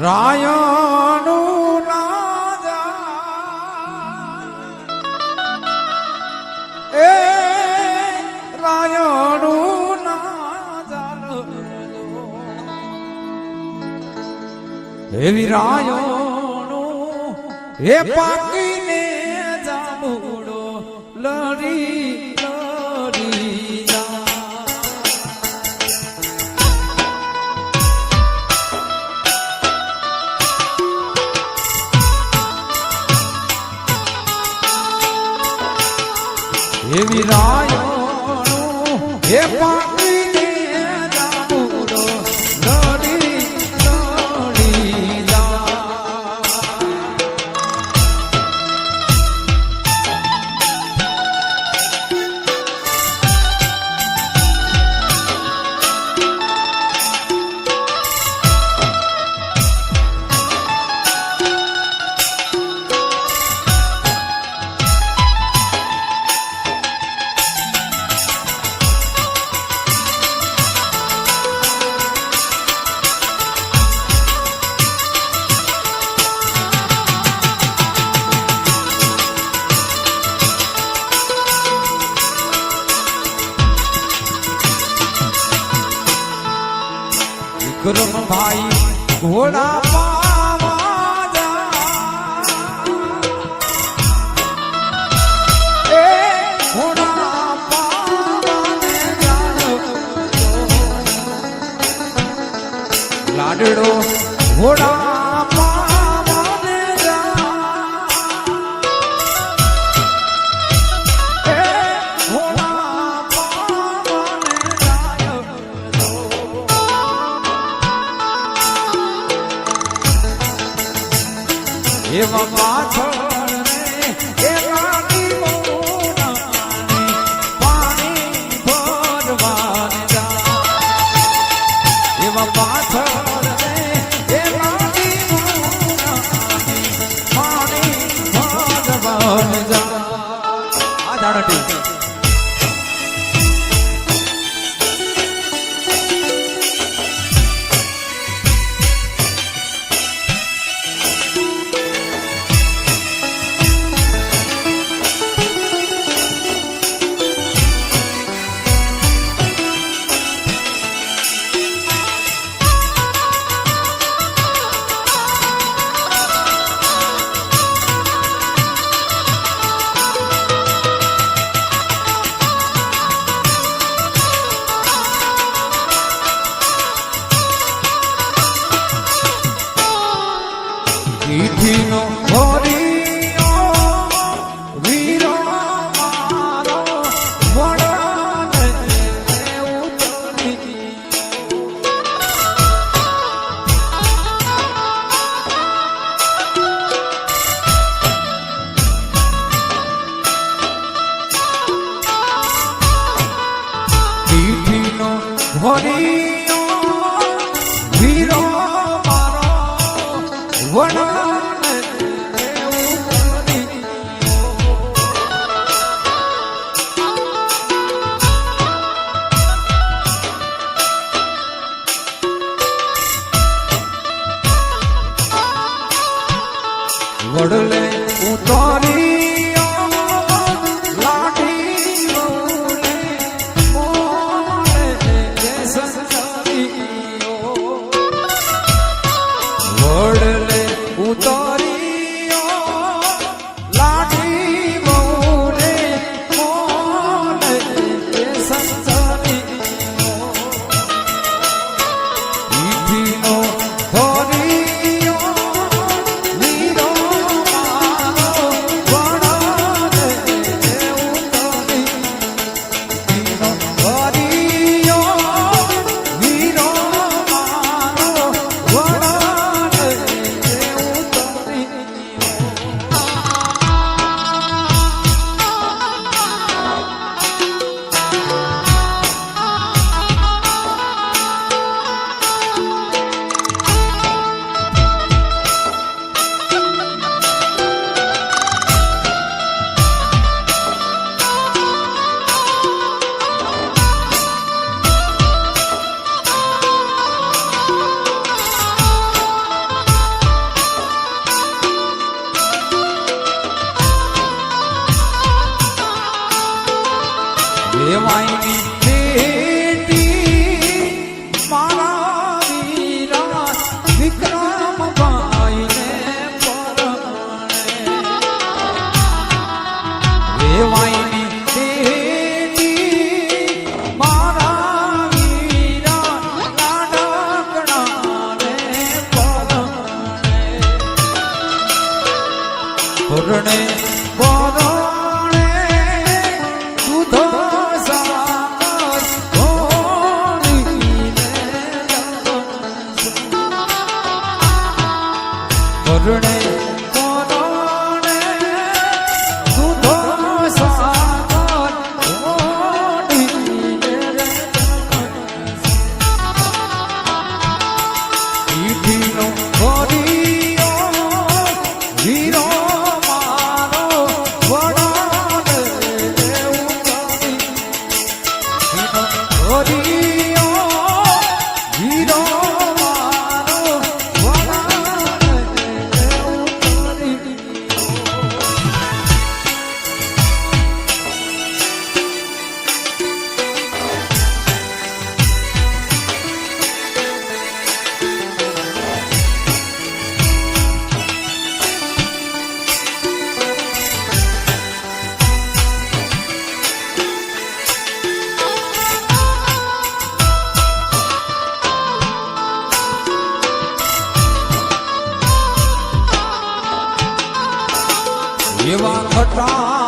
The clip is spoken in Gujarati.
રાયણું ના એ રાયણું ના એવી રાયણું હે પાકીને જામુડો લડી એવી રાયણું હે પાકીને જામુડો લડી લડી જા વિક્રમ ભાઈ ઘોડા પાવા જા એ ઘોડા પાવાને જાણો લાડડો ઘોડા પાવાને જા એ ઘોડા પાવાને જાયો એવા પાછળ રે એવાની મોનાની પાણી ભરવાને જા એવા પાછળ રે એવાની મોનાની પાણી ભરવાને જા આ જાણટી ચીઠીનો ભર્યો વીરો મારો વડાને ઉતરી ચીઠીનો ભર્યો વીરો મારો વડા વડલે ઉતારી લાઠી મોલે મોલે સંસારીઓ વડલે ઉતારી લાઠી મોલે મોલે સંસારીઓ ઈઠીનો ભરી ચરણે કોરણે દૂધો સાગર ઓઢીને રે પીઠીનો ઘોડીયો વીરો મારો વડાને ઉતારી ઘોડીયો વીરો મારો વડાને ઉતારી એવા ખટા